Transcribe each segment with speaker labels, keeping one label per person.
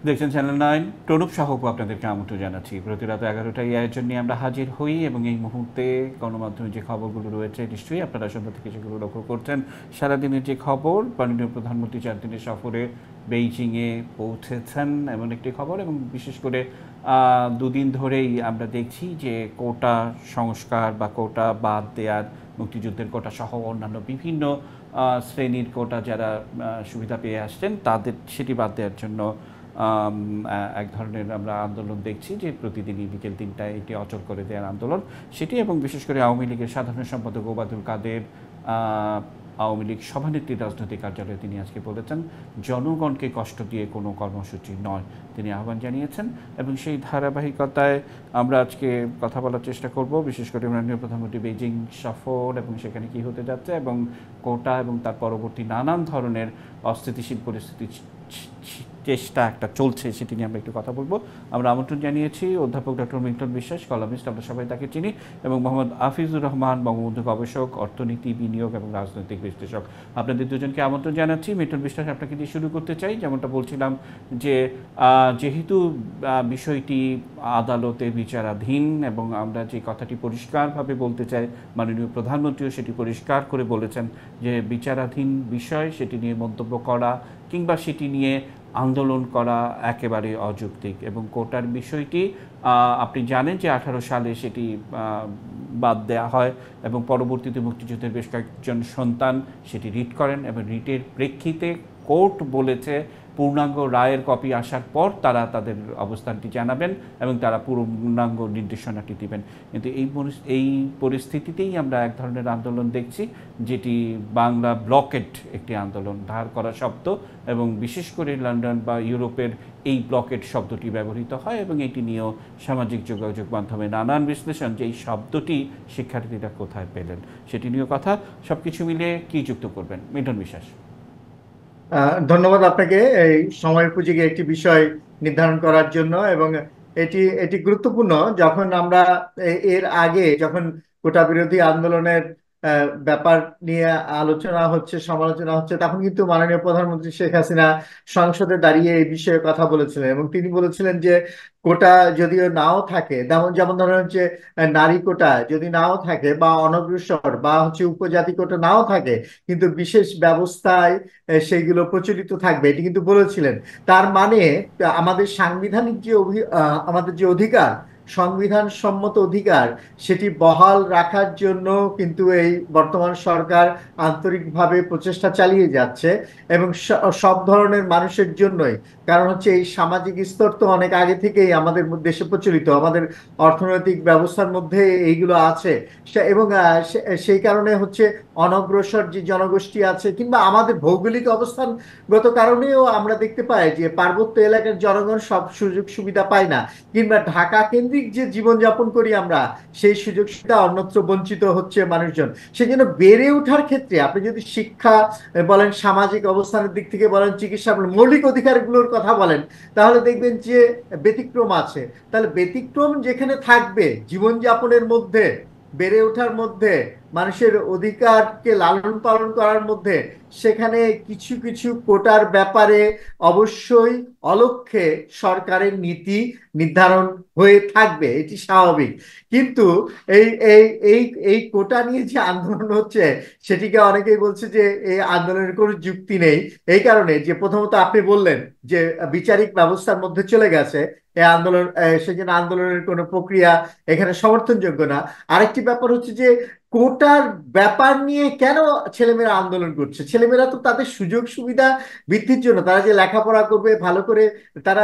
Speaker 1: দেখছেন চ্যানেল 9 টনুপ সাহক আপনাদেরকে আমন্ত্রণ জানাচ্ছি। প্রতি রাত 11টায় এই আয়োজন নিয়ে আমরা হাজির হই এবং এই মুহূর্তে গণমাধ্যমে যে খবরগুলো রয়েছে নিশ্চয়ই আপনারা সন্ধ্যা থেকে সেগুলো লক্ষ্য করছেন। সারাদিনের যে খবর, মাননীয় প্রধানমন্ত্রী 4 দিনের সফরে বেইজিংয়ে পৌঁছেছেন এমন একটি খবর, এবং বিশেষ করে দুদিন ধরেই আমরা দেখছি যে কোটা সংস্কার বা কোটা বাদ দেওয়ার, মুক্তিযুদ্ধের কোটা সহ অন্যান্য বিভিন্ন শ্রেণীর কোটা যারা সুবিধা পেয়ে আসছেন তাদের সেটি বাদ দেওয়ার জন্য এক ধরনের আমরা আন্দোলন দেখছি, যে প্রতিদিনই বিকেল 3টায় এটি অচল করে দেওয়ার আন্দোলন সেটি। এবং বিশেষ করে আওয়ামী লীগের সাধারণ সম্পাদক ওবায়দুল কাদের আওয়ামী লীগ সভানেত্রীর রাজনৈতিক কার্যালয়ে তিনি আজকে বলেছেন, জনগণকে কষ্ট দিয়ে কোনো কর্মসূচি নয়, তিনি আহ্বান জানিয়েছেন। এবং সেই ধারাবাহিকতায় আমরা আজকে কথা বলার চেষ্টা করব, বিশেষ করে মাননীয় প্রধানমন্ত্রী বেইজিং সফর এবং সেখানে কি হতে যাচ্ছে এবং কোটা এবং তার পরবর্তী নানান ধরনের অস্থিতিশীল পরিস্থিতি চেষ্টা একটা চলছে, সেটি নিয়ে আমরা একটু কথা বলবো। আমরা আমন্ত্রণ জানিয়েছি অধ্যাপক ডক্টর মিল্টন বিশ্বাস, কলামিস্ট, আমরা সবাই তাকে চিনি, এবং মোহাম্মদ আফিজুর রহমান, বঙ্গবন্ধু গবেষক, অর্থনীতি, বিনিয়োগ এবং রাজনৈতিক বিশ্লেষক। আপনাদের দুজনকে আমন্ত্রণ জানাচ্ছি। মিল্টন বিশ্বাস, আপনাকে দিয়ে শুরু করতে চাই। যেমনটা বলছিলাম যে যেহেতু বিষয়টি আদালতে বিচারাধীন, এবং আমরা যে কথাটি পরিষ্কারভাবে বলতে চাই, মাননীয় প্রধানমন্ত্রীও সেটি পরিষ্কার করে বলেছেন যে বিচারাধীন বিষয়, সেটি নিয়ে মন্তব্য করা কিংবা সেটি নিয়ে আন্দোলন করা একেবারে অযৌক্তিক। এবং কোটার বিষয়টি আপনি জানেন যে 18 সালে সেটি বাদ দেওয়া হয়, এবং পরবর্তীতে মুক্তিযুদ্ধের বেশ কয়েকজন সন্তান সেটি রিট করেন, এবং রিটের প্রেক্ষিতে কোর্ট বলেছে পূর্ণাঙ্গ রায়ের কপি আসার পর তারা তাদের অবস্থানটি জানাবেন এবং তারা পূর্ণাঙ্গ নির্দেশনাটি দিবেন। কিন্তু এই পরিস্থিতিতেই আমরা এক ধরনের আন্দোলন দেখছি, যেটি বাংলা ব্লকেড একটি আন্দোলন, ধার করা শব্দ, এবং বিশেষ করে লন্ডন বা ইউরোপের এই ব্লকেড শব্দটি ব্যবহৃত হয়, এবং এটি নিয়েও সামাজিক যোগাযোগ মাধ্যমে নানান বিশ্লেষণ যে এই শব্দটি শিক্ষার্থীরা কোথায় পেলেন সেটি নিয়েও কথা। সব কিছু মিলে কি যুক্ত করবেন মিল্টন বিশ্বাস?
Speaker 2: ধন্যবাদ আপনাকে এই সময় উপযোগী একটি বিষয় নির্ধারণ করার জন্য। এবং এটি এটি গুরুত্বপূর্ণ। যখন আমরা এর আগে যখন কোটা বিরোধী আন্দোলনের ব্যাপার নিয়ে আলোচনা হচ্ছে, সমালোচনা হচ্ছে, তখন কিন্তু মাননীয় প্রধানমন্ত্রী শেখ হাসিনা সংসদে দাঁড়িয়ে এই বিষয়ে কথা বলেছিলেন, এবং তিনি বলেছিলেন যে কোটা যদিও নাও থাকে, যেমন যেমন ধরেন হচ্ছে নারী কোটা যদি নাও থাকে, বা অনগ্রসর বা হচ্ছে উপজাতি কোটা নাও থাকে, কিন্তু বিশেষ ব্যবস্থায় সেইগুলো প্রচলিত থাকবে, এটি কিন্তু বলেছিলেন। তার মানে আমাদের সাংবিধানিক যে আমাদের যে অধিকার, সংবিধান সম্মত অধিকার, সেটি বহাল রাখার জন্য কিন্তু এই বর্তমান সরকার আন্তরিকভাবে প্রচেষ্টা চালিয়ে যাচ্ছে, এবং সব ধরনের মানুষের জন্যই। কারণ হচ্ছে এই সামাজিক স্তর তো অনেক আগে থেকেই আমাদের দেশে প্রচলিত, আমাদের অর্থনৈতিক ব্যবস্থার মধ্যে এইগুলো আছে। এবং সেই কারণে হচ্ছে অনগ্রসর যে জনগোষ্ঠী আছে, কিংবা আমাদের ভৌগোলিক অবস্থানগত কারণেও আমরা দেখতে পাই যে পার্বত্য এলাকার জনগণ সব সুযোগ সুবিধা পায় না, কিংবা ঢাকা কেন্দ্রিক যে জীবনযাপন করি আমরা, সেই সুযোগ সুবিধা অন্যত্র বঞ্চিত হচ্ছে মানুষজন। সেই জন্য বেড়ে ওঠার ক্ষেত্রে আপনি যদি শিক্ষা বলেন, সামাজিক অবস্থানের দিক থেকে বলেন, চিকিৎসা বলেন, মৌলিক অধিকারগুলোর কথা বলেন, তাহলে দেখবেন যে ব্যতিক্রম আছে। তাহলে ব্যতিক্রম যেখানে থাকবে জীবনযাপনের মধ্যে, বেড়ে ওঠার মধ্যে, মানুষের অধিকারকে লালন পালন করার মধ্যে, সেখানে কিছু কিছু কোটার ব্যাপারে অবশ্যই অলক্ষ্যে সরকারের নীতি নির্ধারণ হয়ে থাকবে, এটি স্বাভাবিক। কিন্তু এই এই এই এই কোটা নিয়ে যে আন্দোলন হচ্ছে, সেটিকে অনেকেই বলছে যে এই আন্দোলনের কোনো যুক্তি নেই। এই কারণে যে প্রথমত আপনি বললেন যে বিচারিক ব্যবস্থার মধ্যে চলে গেছে এই আন্দোলন, সেজন্য আন্দোলনের কোনো প্রক্রিয়া এখানে সমর্থনযোগ্য না। আরেকটি ব্যাপার হচ্ছে যে কোটার ব্যাপার নিয়ে কেন ছেলেমেয়েরা আন্দোলন করছে? ছেলেমেয়েরা তো তাদের সুযোগ সুবিধা বৃদ্ধির জন্য, তারা যে লেখাপড়া করবে ভালো করে, তারা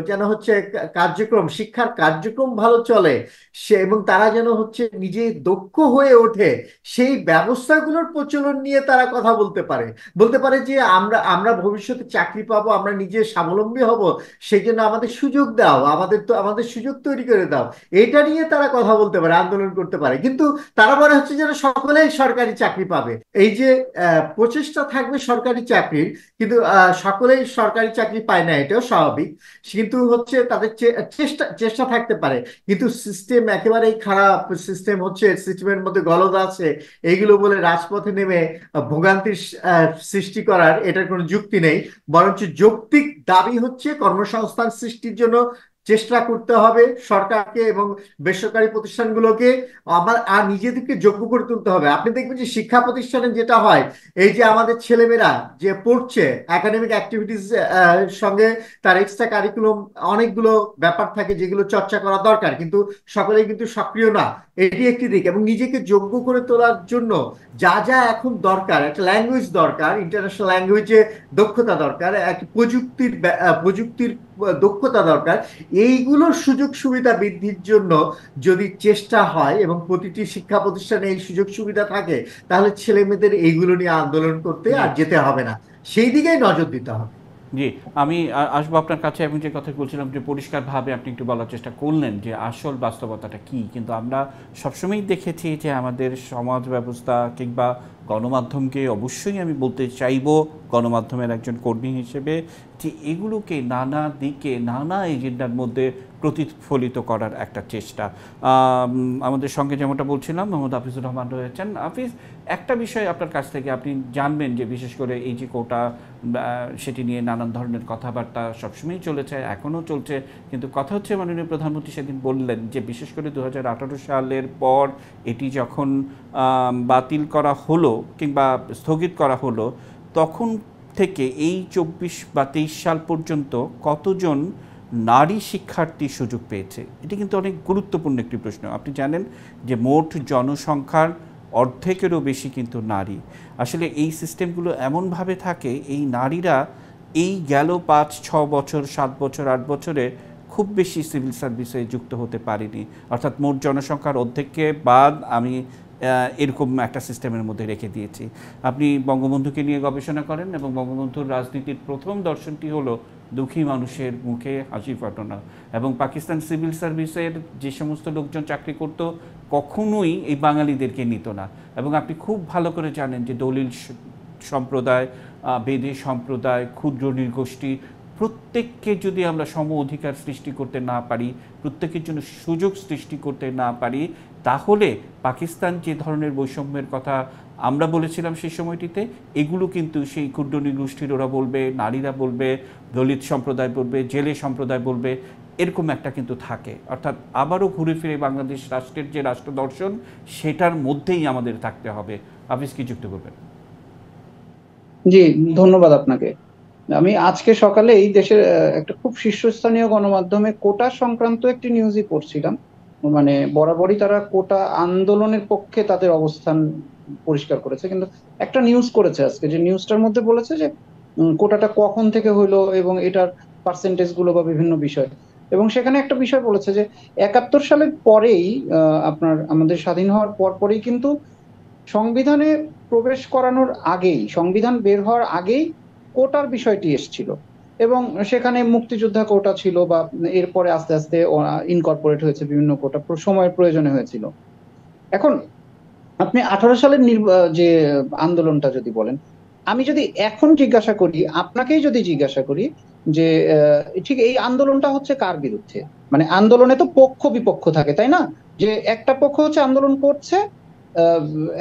Speaker 2: যেন হচ্ছে কার্যক্রম, শিক্ষার কার্যক্রম ভালো চলে, সে এবং তারা যেন হচ্ছে নিজে দক্ষ হয়ে ওঠে, সেই ব্যবস্থাগুলোর প্রচলন নিয়ে তারা কথা বলতে পারে। বলতে পারে যে আমরা আমরা ভবিষ্যতে চাকরি পাবো, আমরা নিজে স্বাবলম্বী হব, সেই জন্য আমাদের সুযোগ দাও, আমাদের সুযোগ তৈরি করে দাও। এটা নিয়ে তারা কথা বলতে পারে, আন্দোলন করতে পারে। কিন্তু তারা তারপরে হচ্ছে যেন সকলেই সরকারি চাকরি পাবে। এই যে প্রচেষ্টা থাকবে সরকারি চাকরির, কিন্তু সকলেই সরকারি চাকরি পায় না, এটাও স্বাভাবিক। কিন্তু হচ্ছে তাদের চেষ্টা চেষ্টা থাকতে পারে। কিন্তু সিস্টেম একেবারেই খারাপ, সিস্টেম হচ্ছে, সিস্টেমের মধ্যে গলদ আছে, এইগুলো বলে রাজপথে নেমে ভোগান্তির সৃষ্টি করার এটার কোনো যুক্তি নেই। বরঞ্চ যৌক্তিক দাবি হচ্ছে কর্মসংস্থান সৃষ্টির জন্য চেষ্টা করতে হবে সরকারকে এবং বেসরকারি প্রতিষ্ঠানগুলোকে, আবার আর নিজেদেরকে যোগ্য করে তুলতে হবে। আপনি দেখবেন যে শিক্ষা প্রতিষ্ঠানে যেটা হয়, এই যে আমাদের ছেলেমেয়েরা যে পড়ছে, একাডেমিক অ্যাক্টিভিটিস সঙ্গে তার এক্সট্রা কারিকুলাম অনেকগুলো ব্যাপার থাকে যেগুলো চর্চা করা দরকার, কিন্তু সকলেই কিন্তু সক্রিয় না। এটি একটি দিক। এবং নিজেকে যোগ্য করে তোলার জন্য যা যা এখন দরকার, একটা ল্যাঙ্গুয়েজ দরকার, ইন্টারন্যাশনাল ল্যাঙ্গুয়েজে দক্ষতা দরকার, এক প্রযুক্তির দক্ষতা দরকার। এইগুলোর সুযোগ সুবিধা বৃদ্ধির জন্য যদি চেষ্টা হয় এবং প্রতিটি শিক্ষা প্রতিষ্ঠানে এই সুযোগ সুবিধা থাকে, তাহলে ছেলে মেয়েদের এইগুলো নিয়ে আন্দোলন করতে
Speaker 1: জি
Speaker 2: আর যেতে হবে না। সেই দিকেই নজর দিতে হবে।
Speaker 1: জি, আমি আসবো আপনার কাছে। আমি যে কথা বলছিলাম যে পরিষ্কারভাবে আপনি একটু বলার চেষ্টা করলেন যে আসল বাস্তবতাটা কি, কিন্তু আমরা সবসময়ই দেখেছি যে আমাদের সমাজ ব্যবস্থা কিংবা গণমাধ্যমকে, অবশ্যই আমি বলতে চাইব গণমাধ্যমের একজন কর্মী হিসেবে, যে এগুলোকে নানা দিকে নানা এজেন্ডার মধ্যে প্রতিফলিত করার একটা চেষ্টা। আমাদের সঙ্গে যেমনটা বলছিলাম মোহাম্মদ হাফিজুর রহমান রয়েছেন। হাফিজ, একটা বিষয় আপনার কাছ থেকে আপনি জানবেন যে বিশেষ করে এই যে কোটা, সেটি নিয়ে নানান ধরনের কথাবার্তা সবসময়ই চলেছে, এখনও চলছে, কিন্তু কথা হচ্ছে মাননীয় প্রধানমন্ত্রী সেদিন বললেন যে বিশেষ করে 2018 সালের পর এটি যখন বাতিল করা হলো কিংবা স্থগিত করা হলো, তখন থেকে এই 24 বা 23 সাল পর্যন্ত কতজন নারী শিক্ষার্থী সুযোগ পেয়েছে? এটি কিন্তু অনেক গুরুত্বপূর্ণ একটি প্রশ্ন। আপনি জানেন যে মোট জনসংখ্যার অর্ধেকেরও বেশি কিন্তু নারী। আসলে এই সিস্টেমগুলো এমনভাবে থাকে, এই নারীরা এই গেল 5-6 বছর, 7 বছর, 8 বছরে খুব বেশি সিভিল সার্ভিসে যুক্ত হতে পারেনি। অর্থাৎ মোট জনসংখ্যার অর্ধেককে বাদ আমি এরকম একটা সিস্টেমের মধ্যে রেখে দিয়েছি। আপনি বঙ্গবন্ধুকে নিয়ে গবেষণা করেন এবং বঙ্গবন্ধুর রাজনীতির প্রথম দর্শনটি হলো দুঃখী মানুষের মুখে হাসি ফোটানো। এবং পাকিস্তান সিভিল সার্ভিসের যে সমস্ত লোকজন চাকরি করত, কখনোই এই বাঙালিদেরকে নিত না। এবং আপনি খুব ভালো করে জানেন যে দলিল সম্প্রদায়, বেদে সম্প্রদায়, ক্ষুদ্র নৃগোষ্ঠী, প্রত্যেককে যদি আমরা সম অধিকার সৃষ্টি করতে না পারি, প্রত্যেকের জন্য সুযোগ সৃষ্টি করতে না পারি, তাহলে পাকিস্তান যে ধরনের বৈষম্যের কথা আমরা বলেছিলাম সেই সময়টিতে, এগুলো কিন্তু সেই ক্ষুদ্র নৃগোষ্ঠীর ওরা বলবে, নারীরা বলবে, দলিত সম্প্রদায় বলবে, জেলে সম্প্রদায় বলবে, এরকম একটা কিন্তু থাকে। অর্থাৎ আবারও ঘুরে ফিরে বাংলাদেশ রাষ্ট্রের যে রাষ্ট্র দর্শন, সেটার মধ্যেই আমাদের থাকতে হবে। হাফিজ, কি যুক্ত করবেন?
Speaker 3: জি, ধন্যবাদ আপনাকে। আমি আজকে সকালে এই দেশের একটা খুব শীর্ষস্থানীয় গণমাধ্যমে কোটা সংক্রান্ত একটি নিউজই পড়ছিলাম। মানে বরাবরই তারা কোটা আন্দোলনের পক্ষে তাদের অবস্থান পরিষ্কার করেছে, কিন্তু একটা নিউজ করেছে আজকে, যে নিউজটার মধ্যে বলেছে যে কোটাটা কখন থেকে হইলো এবং এটার পার্সেন্টেজ গুলো বা বিভিন্ন বিষয়। এবং সেখানে একটা বিষয় বলেছে যে 71 সালের পরেই, আপনার আমাদের স্বাধীন হওয়ার পরেই কিন্তু সংবিধানে প্রবেশ করানোর আগেই, সংবিধান বের হওয়ার আগেই কোটার বিষয়টি এসেছিল। এবং সেখানে মুক্তিযোদ্ধা কোটা ছিল, বা এরপরে আস্তে আস্তে ইনকর্পোরেট হয়েছে বিভিন্ন কোটা, সময়ের প্রয়োজনে হয়েছিল। এখন আপনি 18 সালের যে আন্দোলনটা যদি বলেন, আমি যদি এখন জিজ্ঞাসা করি, আপনাকেই যদি জিজ্ঞাসা করি যে ঠিক এই আন্দোলনটা হচ্ছে কার বিরুদ্ধে? মানে আন্দোলনে তো পক্ষ বিপক্ষ থাকে, তাই না? যে একটা পক্ষ হচ্ছে আন্দোলন করছে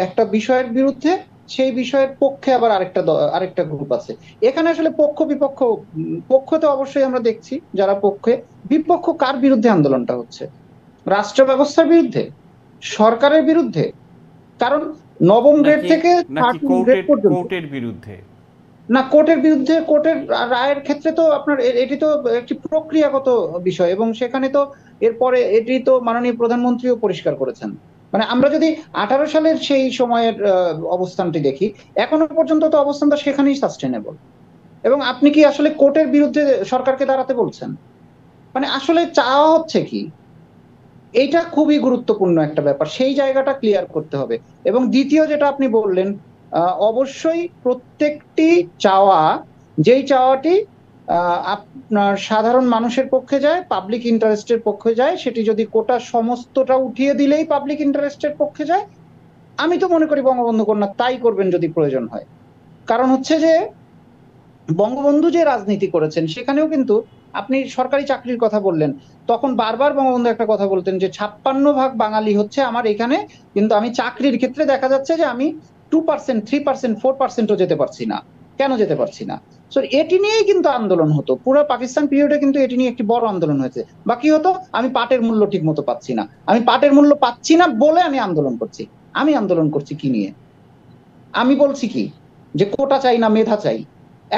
Speaker 3: একটা বিষয়ের বিরুদ্ধে, সেই বিষয়ের পক্ষে আবার আরেকটা গ্রুপ আছে। এখানে আসলে পক্ষ বিপক্ষ, পক্ষ তো অবশ্যই আমরা দেখছি যারা পক্ষে, বিপক্ষ কার বিরুদ্ধে আন্দোলনটা হচ্ছে? রাষ্ট্র ব্যবস্থার বিরুদ্ধে, সরকারের বিরুদ্ধে? কারণ নবম গ্রেড
Speaker 1: নাকি
Speaker 3: থেকে
Speaker 1: নাকি
Speaker 3: 13 গ্রেড পর্যন্ত,
Speaker 1: কোর্টের বিরুদ্ধে?
Speaker 3: না কোর্টের বিরুদ্ধে, কোর্টের রায়ের ক্ষেত্রে তো আপনার এটি তো একটি প্রক্রিয়াগত বিষয়, এবং সেখানে তো এরপরে এটি তো মাননীয় প্রধানমন্ত্রীও পরিষ্কার করেছেন। মানে আমরা যদি 18 সালের সেই সময়ের অবস্থানটি দেখি, এখনো পর্যন্ত তো অবস্থানটা সেখানেই সাস্টেনেবল। এবং আপনি কি আসলে কোর্টের বিরুদ্ধে সরকারকে দাঁড়াতে বলছেন? মানে আসলে চাওয়া হচ্ছে কি? এইটা খুবই গুরুত্বপূর্ণ একটা ব্যাপার, সেই জায়গাটা ক্লিয়ার করতে হবে। এবং দ্বিতীয় যেটা আপনি বললেন, অবশ্যই প্রত্যেকটি চাওয়া, যেই চাওয়াটি আপনার সাধারণ মানুষের পক্ষে যায়, পাবলিক ইন্টারেস্টের পক্ষে যায়, সেটি যদি কোটা সমস্তটা উঠিয়ে দিলেই পাবলিক ইন্টারেস্টের পক্ষে যায়, আমি তো মনে করি বঙ্গবন্ধু কন্যা তাই করবেন যদি প্রয়োজন হয়। কারণ হচ্ছে যে বঙ্গবন্ধু যে রাজনীতি করেছেন সেখানেও কিন্তু আপনি সরকারি চাকরির কথা বললেন, তখন বারবার বঙ্গবন্ধু একটা কথা বলতেন যে 56% বাঙালি হচ্ছে আমার এখানে, কিন্তু আমি চাকরির ক্ষেত্রে দেখা যাচ্ছে যে আমি 2%, 3%, 4%ও যেতে পারছি না। কেন যেতে পারছি না? সো এটি নিয়েই কিন্তু আন্দোলন হতো পুরো পাকিস্তান পিরিয়ডে, কিন্তু এটি নিয়ে একটি বড় আন্দোলন হয়েছে। বা কি হতো, আমি পাটের মূল্য ঠিক মতো পাচ্ছি না, আমি পাটের মূল্য পাচ্ছি না বলে আমি আন্দোলন করছি। আমি আন্দোলন করছি কি নিয়ে? আমি বলছি কি যে কোটা চাই না মেধা চাই।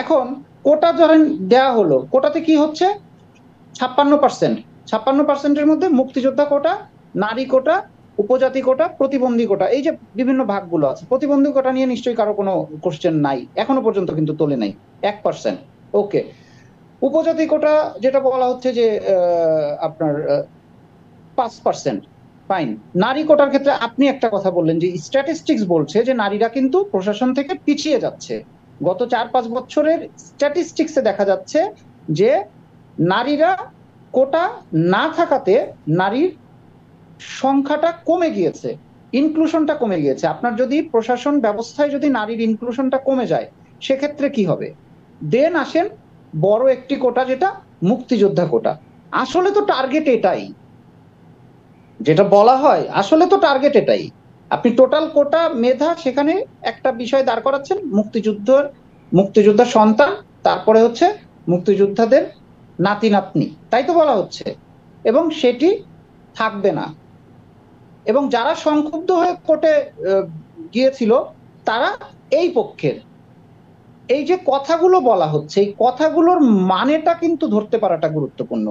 Speaker 3: এখন কোটা ধরেন দেয়া হলো, কোটাতে কি হচ্ছে? 56%, 56%-এর মধ্যে মুক্তিযোদ্ধা কোটা, নারী কোটা, উপজাতি কোটা, প্রতিবন্ধী কোটা, এই যে বিভিন্ন ভাগগুলো আছে। প্রতিবন্ধী কোটা নিয়ে নিশ্চয়ই কারো কোনো কোশ্চেন নাই, এখনো পর্যন্ত কিন্তু তোলে নাই। 1%, ওকে। উপজাতি কোটা যেটা বলা হচ্ছে যে আপনার 5%, ফাইন। নারী কোটার ক্ষেত্রে আপনি একটা কথা বললেন যে স্ট্যাটিস্টিক্স বলছে যে নারীরা কিন্তু প্রশাসন থেকে পিছিয়ে যাচ্ছে। গত 4-5 বছরের স্ট্যাটিস্টিক্সে দেখা যাচ্ছে যে নারীরা কোটা না থাকাতে নারীর সংখ্যাটা কমে গিয়েছে, ইনক্লুশনটা কমে গিয়েছে। আপনার যদি প্রশাসন ব্যবস্থায় যদি নারীর ইনক্লুশনটা কমে যায় সেক্ষেত্রে কি হবে? দেন আসেন বড় একটি কোটা, যেটা মুক্তিযোদ্ধা কোটা। আসলে তো টার্গেট এটাই, যেটা বলা হয় আসলে তো টার্গেট এটাই। আপনি টোটাল কোটা মেধা সেখানে একটা বিষয় দাঁড় করাচ্ছেন, মুক্তিযোদ্ধার সন্তান, তারপরে হচ্ছে মুক্তিযোদ্ধাদের নাতি নাতনি, তাই তো বলা হচ্ছে। এবং সেটি থাকবে না। এবং যারা সংক্ষুব্ধ হয়ে কোর্টে গিয়েছিল তারা এই পক্ষের। এই যে কথাগুলো বলা হচ্ছে এই কথাগুলোর মানেটা কিন্তু ধরতে পারাটা গুরুত্বপূর্ণ।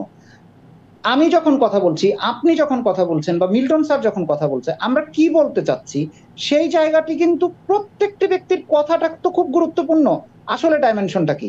Speaker 3: আমি যখন কথা বলছি, আপনি যখন কথা বলছেন, বা মিল্টন স্যার যখন কথা বলছে, আমরা কি বলতে চাচ্ছি সেই জায়গাটি কিন্তু প্রত্যেকটি ব্যক্তির কথাটা তো খুব গুরুত্বপূর্ণ। আসলে ডাইমেনশনটা কি,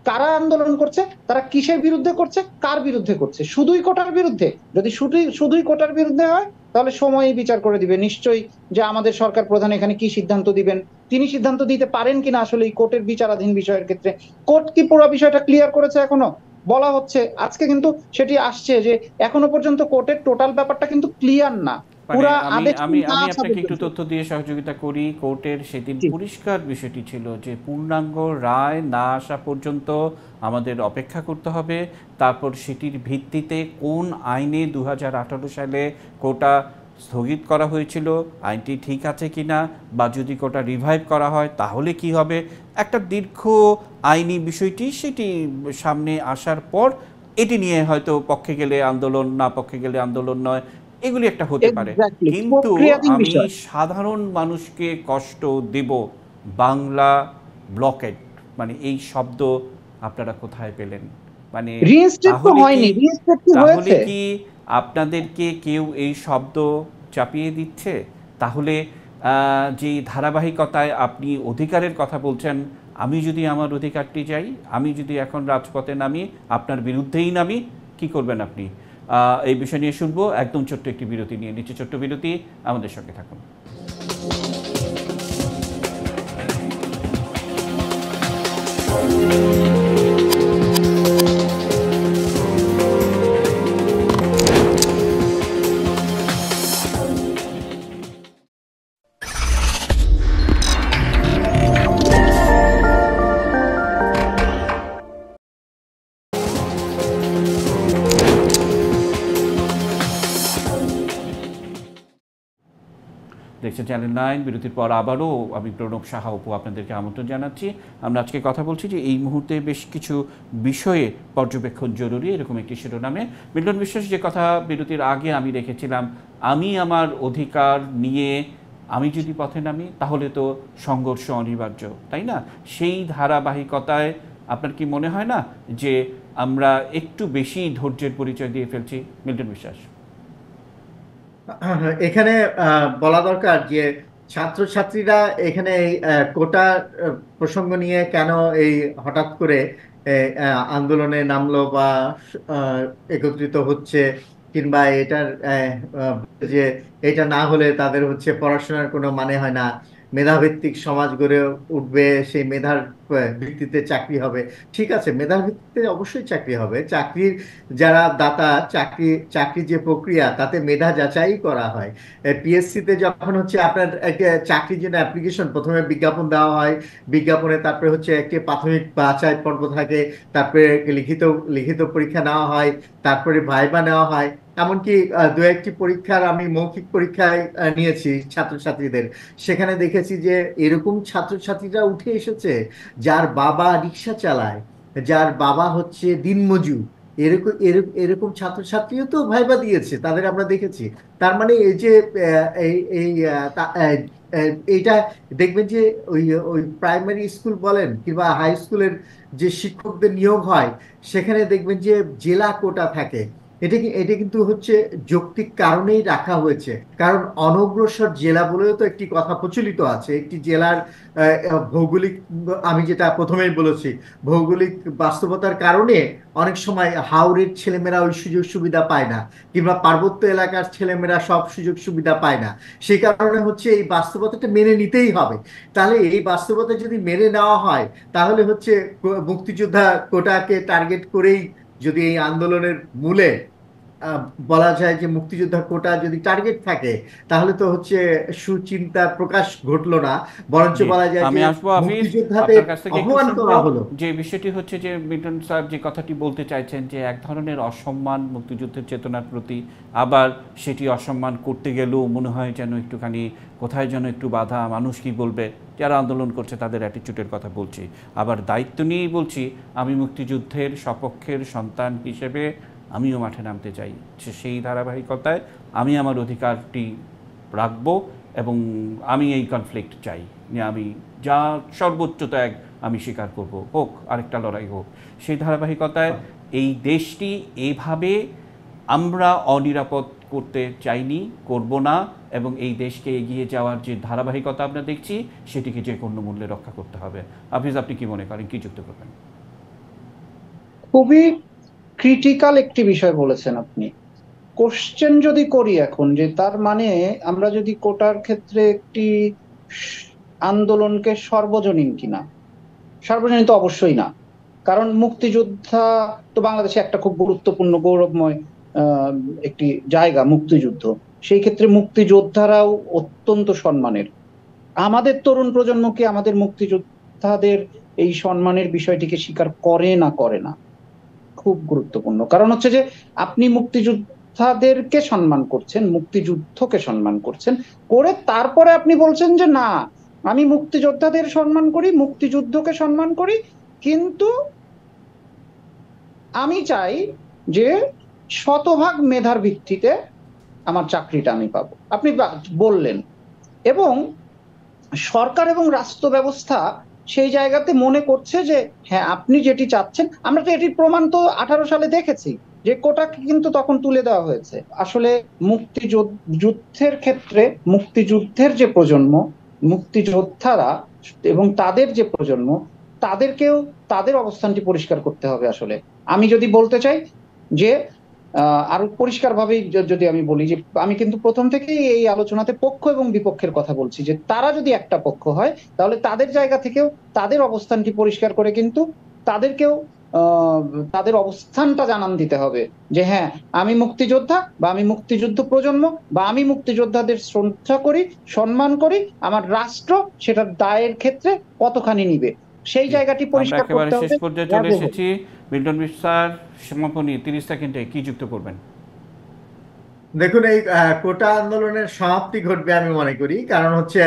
Speaker 3: কারা আন্দোলন করছে, তারা কিসের বিরুদ্ধে করছে, কার বিরুদ্ধে করছে? শুধুই কোটার বিরুদ্ধে? যদি শুধুই কোটার বিরুদ্ধে হয় তাহলে সময়ই বিচার করে দিবে নিশ্চয়ই যে আমাদের সরকার প্রধান এখানে কি সিদ্ধান্ত দিবেন। তিনি সিদ্ধান্ত দিতে পারেন কিনা আসলে এই কোর্টের বিচারাধীন বিষয়ের ক্ষেত্রে? কোর্ট কি পুরো বিষয়টা ক্লিয়ার করেছে এখনো? বলা হচ্ছে আজকে কিন্তু সেটি আসছে যে এখনো পর্যন্ত কোর্টের টোটাল ব্যাপারটা কিন্তু ক্লিয়ার না,
Speaker 1: মানে
Speaker 3: পুরা
Speaker 1: আমি
Speaker 3: আদেশ
Speaker 1: আমি
Speaker 3: না
Speaker 1: আমি
Speaker 3: আসা
Speaker 1: আপনাকে একটু
Speaker 3: পর্যন্ত।
Speaker 1: তথ্য দিয়ে সহযোগিতা করি। কোর্টের সেদিন
Speaker 3: জি
Speaker 1: পরিষ্কার বিষয়টি ছিল যে পূর্ণাঙ্গ রায় না আসা পর্যন্ত আমাদের অপেক্ষা করতে হবে। তারপর সেটির ভিত্তিতে কোন আইনে 2018 সালে কোটা স্থগিত করা হয়েছিল, আইনটি ঠিক আছে কিনা, বা যদি কোটা রিভাইভ করা হয় তাহলে কি হবে, একটা দীর্ঘ আইনি বিষয়টি সেটি সামনে আসার পর এটি নিয়ে হয়তো পক্ষে গেলে আন্দোলন, না পক্ষে গেলে আন্দোলন নয়, এগুলি একটা হতে পারে।
Speaker 3: এক্স্যাক্টলি,
Speaker 1: কিন্তু
Speaker 3: প্রক্রিয়াধীন
Speaker 1: আমি
Speaker 3: বিষয়।
Speaker 1: সাধারণ মানুষকে কষ্ট দেব, বাংলা ব্লকেট মানে এই শব্দ আপনারা কোথায় পেলেন? মানে
Speaker 3: রিইনস্টেট তো
Speaker 1: তাহলে কি
Speaker 3: হয়নি, রিইনস্টেট কি
Speaker 1: তাহলে
Speaker 3: হয়েছে?
Speaker 1: কি আপনাদেরকে কেউ এই শব্দ চাপিয়ে দিচ্ছে? তাহলে যে ধারাবাহিকতায় আপনি অধিকারের কথা বলছেন, আমি যদি আমার অধিকারটি চাই, আমি যদি এখন রাজপথে নামি, আপনার বিরুদ্ধেই নামি, কি করবেন আপনি? এই বিষয় নিয়ে শুনবো একদম ছোট্ট একটি বিরতি নিয়ে। নিচে ছোট্ট বিরতি, আমাদের সঙ্গে থাকুন। দেখছেন চ্যানেল 9। বিরতির পর আবারও আমি প্রণব সাহা অপু আপনাদেরকে আমন্ত্রণ জানাচ্ছি। আমরা আজকে কথা বলছি যে এই মুহূর্তে বেশ কিছু বিষয়ে পর্যবেক্ষণ জরুরি, এরকম একটি শিরোনামে। মিল্টন বিশ্বাস যে কথা বিরতির আগে আমি রেখেছিলাম, আমি আমার অধিকার নিয়ে আমি যদি পথে নামি তাহলে তো সংঘর্ষ অনিবার্য, তাই না? সেই ধারাবাহিকতায় আপনার কি মনে হয় না যে আমরা একটু বেশি ধৈর্যের পরিচয় দিয়ে ফেলছি? মিল্টন বিশ্বাস।
Speaker 2: এখানে বলা দরকার যে ছাত্রছাত্রীরা এখানে এই কোটা প্রসঙ্গ নিয়ে কেন এই হঠাৎ করে আন্দোলনে নামলো বা একত্রিত হচ্ছে, কিংবা এটার যে এটা না হলে তাদের হচ্ছে পড়াশোনার কোনো মানে হয় না, মেধাভিত্তিক সমাজ গড়ে উঠবে, সেই মেধার ভিত্তিতে চাকরি হবে। ঠিক আছে, মেধার ভিত্তিতে অবশ্যই চাকরি হবে। চাকরির যারা দাতা, চাকরির যে প্রক্রিয়া তাতে মেধা যাচাই করা হয়। পিএসসি তে যখন হচ্ছে আপনার একটা চাকরির জন্য অ্যাপ্লিকেশন, প্রথমে বিজ্ঞাপন দেওয়া হয়, বিজ্ঞাপনে তারপরে হচ্ছে একটি প্রাথমিক বাছাই পর্ব থাকে, তারপরে লিখিত লিখিত পরীক্ষা নেওয়া হয়, তারপরে ভাইবা নেওয়া হয়। এমনকি দু একটি পরীক্ষার আমি মৌখিক পরীক্ষায় নিয়েছি ছাত্রছাত্রীদের। সেখানে দেখেছি যে এরকম ছাত্রছাত্রীরা উঠে এসেছে যার বাবা রিক্সা চালায়, যার বাবা হচ্ছে দিনমজুর। এরকম এরকম ছাত্রছাত্রীও তো ভাইবা দিয়েছে, তাদের আমরা দেখেছি। তার মানে এই যে এই এই এইটা দেখবেন যে ওই ওই প্রাইমারি স্কুল বলেন কিংবা হাই স্কুলের যে শিক্ষকদের নিয়োগ হয়, সেখানে দেখবেন যে জেলা কোটা থাকে। এটা কিন্তু হচ্ছে যৌক্তিক কারণেই রাখা হয়েছে, কারণ অনগ্রসর জেলা বলেও তো একটি কথা প্রচলিত আছে। একটি জেলার ভৌগোলিক, আমি যেটা প্রথমেই বলেছি, ভৌগোলিক বাস্তবতার কারণে অনেক সময় হাওরের ছেলেমেয়েরা ওই সুযোগ সুবিধা পায় না, কিংবা পার্বত্য এলাকার ছেলেমেয়েরা সব সুযোগ সুবিধা পায় না। সেই কারণে হচ্ছে এই বাস্তবতাটা মেনে নিতেই হবে। তাহলে এই বাস্তবতা যদি মেনে নেওয়া হয়, তাহলে হচ্ছে মুক্তিযোদ্ধা কোটাকে টার্গেট করেই যদি এই আন্দোলনের মূলে আহ, বলা যায় যে মুক্তিযোদ্ধা কোটা যদি টার্গেট থাকে, তাহলে তো হচ্ছে সুচিন্তার প্রকাশ ঘটলো না, বরঞ্চ
Speaker 1: জি,
Speaker 2: বলা যায়
Speaker 1: আমি
Speaker 2: যে
Speaker 1: আসবো হাফিজ,
Speaker 2: মুক্তিযোদ্ধাদের
Speaker 1: আপনার কাছ থেকে একটু
Speaker 2: অপমান
Speaker 1: শুনবো।
Speaker 2: করা হলো।
Speaker 1: যে বিষয়টি হচ্ছে যে মিল্টন স্যার যে কথাটি বলতে চাইছেন যে এক ধরনের অসম্মান মুক্তিযুদ্ধের চেতনার প্রতি, আবার সেটি অসম্মান করতে গেলেও মনে হয় যেন একটুখানি কোথায় যেন একটু বাধা, মানুষ কি বলবে, যারা আন্দোলন করছে তাদের অ্যাটিটিউডের কথা বলছি। আবার দায়িত্ব নিয়েই বলছি, আমি মুক্তিযুদ্ধের সপক্ষের সন্তান হিসেবে আমিও মাঠে নামতে চাই। সেই ধারাবাহিকতায় আমি আমার অধিকারটি রাখবো এবং আমি এই কনফ্লিক্ট চাই, যে আমি যা সর্বোচ্চ ত্যাগ আমি স্বীকার করব, হোক আরেকটা লড়াই হোক। সেই ধারাবাহিকতায় এই দেশটি এইভাবে আমরা অনিরাপদ করতে চাইনি, করব না, এবং এই দেশকে এগিয়ে যাওয়ার যে ধারাবাহিকতা আমরা দেখছি সেটিকে যে কোনো মূল্যে রক্ষা করতে হবে। হাফিজ, আপনি কি মনে করেন, কি যুক্ত করবেন?
Speaker 3: খুবই ক্রিটিক্যাল একটি বিষয় বলেছেন আপনি। কোশ্চেন যদি করি এখন, যে তার মানে আমরা যদি কোটার ক্ষেত্রে একটি আন্দোলনকে সর্বজনীন কিনা, সর্বজনীন তো অবশ্যই না। কারণ মুক্তিযোদ্ধা তো বাংলাদেশে একটা খুব গুরুত্বপূর্ণ গৌরবময় আহ একটি জায়গা মুক্তিযুদ্ধ। সেই ক্ষেত্রে মুক্তিযোদ্ধারাও অত্যন্ত সম্মানের। আমাদের তরুণ প্রজন্ম কি আমাদের মুক্তিযোদ্ধাদের এই সম্মানের বিষয়টিকে স্বীকার করে না করে না, খুব গুরুত্বপূর্ণ। কারণ হচ্ছে যে আপনি মুক্তিযোদ্ধাদেরকে সম্মান করছেন, মুক্তিযুদ্ধকে সম্মান করছেন, করে তারপরে আপনি বলছেন যে না, আমি মুক্তিযোদ্ধাদের সম্মান করি, মুক্তিযুদ্ধকে সম্মান করি, কিন্তু আমি চাই যে শতভাগ মেধার ভিত্তিতে আমার চাকরিটা আমি পাবো, আপনি বললেন। এবং সরকার এবং রাষ্ট্র ব্যবস্থা সেই জায়গাতে মনে করছে যে হ্যাঁ, আপনি যেটি চাচ্ছেন, আমরা তো এটির প্রমাণ তো 18 সালে দেখেছি, যে কোটা কিন্তু তখন তুলে দেওয়া হয়েছে। আসলে মুক্তিযুদ্ধের ক্ষেত্রে মুক্তিযুদ্ধের যে প্রজন্ম, মুক্তিযোদ্ধারা এবং তাদের যে প্রজন্ম, তাদেরকেও তাদের অবস্থানটি পরিষ্কার করতে হবে। আসলে আমি যদি বলতে চাই যে আরো পরিষ্কার ভাবে যদি আমি বলি, যে আমি কিন্তু প্রথম থেকেই এই আলোচনাতে পক্ষ এবং বিপক্ষের কথা বলছি, যে তারা যদি একটা পক্ষ হয় তাহলে তাদের জায়গা থেকেও তাদের অবস্থানটি পরিষ্কার করে কিন্তু তাদেরকেও তাদের অবস্থানটা জানান দিতে হবে, যে হ্যাঁ, আমি মুক্তিযোদ্ধা, বা আমি মুক্তিযুদ্ধ প্রজন্ম, বা আমি মুক্তিযোদ্ধাদের শ্রদ্ধা করি, সম্মান করি, আমার রাষ্ট্র সেটার দায়ের ক্ষেত্রে কতখানি নিবে, সেই জায়গাটি
Speaker 1: আমরা
Speaker 3: পরিষ্কার
Speaker 1: একেবারে
Speaker 3: করতে
Speaker 1: শেষ
Speaker 3: হবে।
Speaker 1: পর্যায়ে চলে এসেছি। মিল্টন স্যার, সমাপনী 30 সেকেন্ডে কি যুক্ত করবেন?
Speaker 2: দেখুন, এই কোটা আন্দোলনের সমাপ্তি ঘটবে আমি মনে করি, কারণ হচ্ছে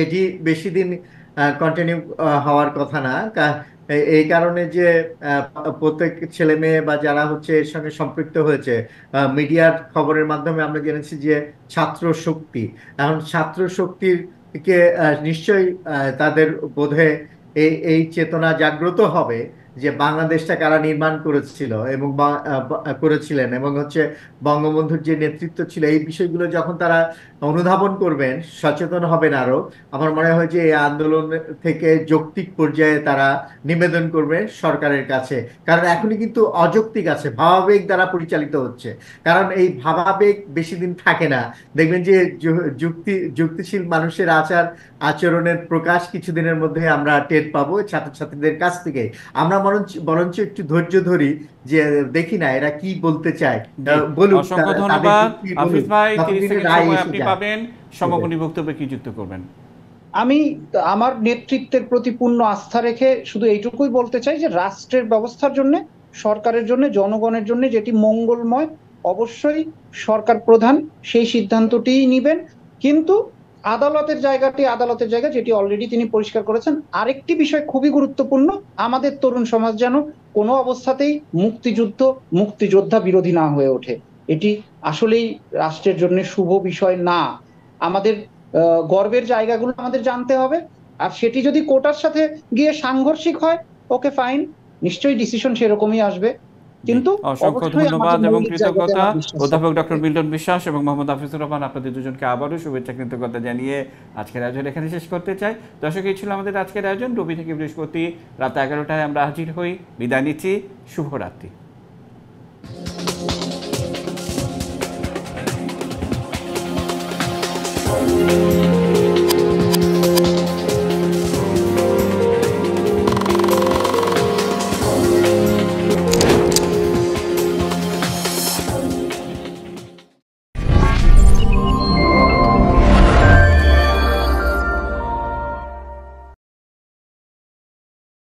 Speaker 2: এটি বেশি দিন কন্টিনিউ হওয়ার কথা না। এই কারণে যে আহ, প্রত্যেক ছেলে মেয়ে বা যারা হচ্ছে এর সঙ্গে সম্পৃক্ত হয়েছে, মিডিয়ার খবরের মাধ্যমে আমরা জেনেছি যে ছাত্র শক্তি, এখন ছাত্র শক্তির কে নিশ্চয়ই তাদের বোধে এই এই চেতনা জাগ্রত হবে যে বাংলাদেশটা কারা নির্মাণ করেছিল এবং করেছিলেন, এবং হচ্ছে বঙ্গবন্ধুর যে নেতৃত্ব ছিল, এই বিষয়গুলো যখন তারা অনুধাবন করবেন, সচেতন হবেন আরো, আমার মনে হয় যে এই আন্দোলন থেকে যৌক্তিক পর্যায়ে তারা নিবেদন করবেন সরকারের কাছে। কারণ এখনই কিন্তু অযৌক্তিক আছে, ভাবাবেগ দ্বারা পরিচালিত হচ্ছে। কারণ এই ভাবাবেগ বেশি দিন থাকে না। দেখবেন যে যুক্তিশীল মানুষের আচরণের প্রকাশ কিছুদিনের মধ্যে আমরা টের পাবো ছাত্রছাত্রীদের কাছ থেকে। আমরা বরঞ্চ একটু ধৈর্য ধরি, যে দেখি না এরা কি বলতে চায়,
Speaker 1: জি,
Speaker 2: বলুক,
Speaker 1: অসংখ্য
Speaker 2: তাদের
Speaker 1: ধন্যবাদ।
Speaker 2: যুক্তি
Speaker 1: হাফিজ
Speaker 2: বলুক,
Speaker 1: ভাই, 30
Speaker 2: ততদিনে
Speaker 1: সেকেন্ড
Speaker 2: রায়
Speaker 1: সময়
Speaker 2: এসে
Speaker 1: আপনি
Speaker 2: যায়।
Speaker 1: পাবেন। সমাপনী বক্তব্যে কি যুক্ত করবেন?
Speaker 3: আমি আমার নেতৃত্বের প্রতি পূর্ণ আস্থা রেখে শুধু এইটুকুই বলতে চাই যে রাষ্ট্রের ব্যবস্থার জন্য, সরকারের জন্য, জনগণের জন্য যেটি মঙ্গলময়, অবশ্যই সরকার প্রধান সেই সিদ্ধান্তটিই নিবেন। কিন্তু আদালতের জায়গা যেটি অলরেডি তিনি পরিষ্কার করেছেন। আরেকটি বিষয় খুবই গুরুত্বপূর্ণ, আমাদের তরুণ সমাজ যেন কোনো অবস্থাতেই মুক্তিযোদ্ধা বিরোধী না হয়ে ওঠে। এটি আসলেই রাষ্ট্রের জন্য শুভ বিষয় না। আমাদের গর্বের জায়গাগুলো আমাদের জানতে হবে। আর সেটি যদি কোটার সাথে গিয়ে সাংঘর্ষিক হয়, ওকে ফাইন, নিশ্চয়ই ডিসিশন সেরকমই আসবে। কিন্তু
Speaker 1: অসংখ্য
Speaker 3: অবশ্যই
Speaker 1: ধন্যবাদ
Speaker 3: আমাদের
Speaker 1: এবং
Speaker 3: মৌলিক জায়গাতে
Speaker 1: কৃতজ্ঞতা।
Speaker 3: আমার বিশ্বাস
Speaker 1: অধ্যাপক
Speaker 3: রাখতে
Speaker 1: ডক্টর
Speaker 3: হবে।
Speaker 1: মিল্টন বিশ্বাস এবং মোহাম্মদ হাফিজুর রহমান, আপনাদের দুজনকে আবারও শুভেচ্ছা কৃতজ্ঞতা জানিয়ে আজকের আয়োজন এখানে শেষ করতে চাই। দর্শক, এই ছিল আমাদের আজকের আয়োজন। রবি থেকে বৃহস্পতি রাত 11টায় আমরা হাজির হই। বিদায় নিচ্ছি, শুভরাত্রি।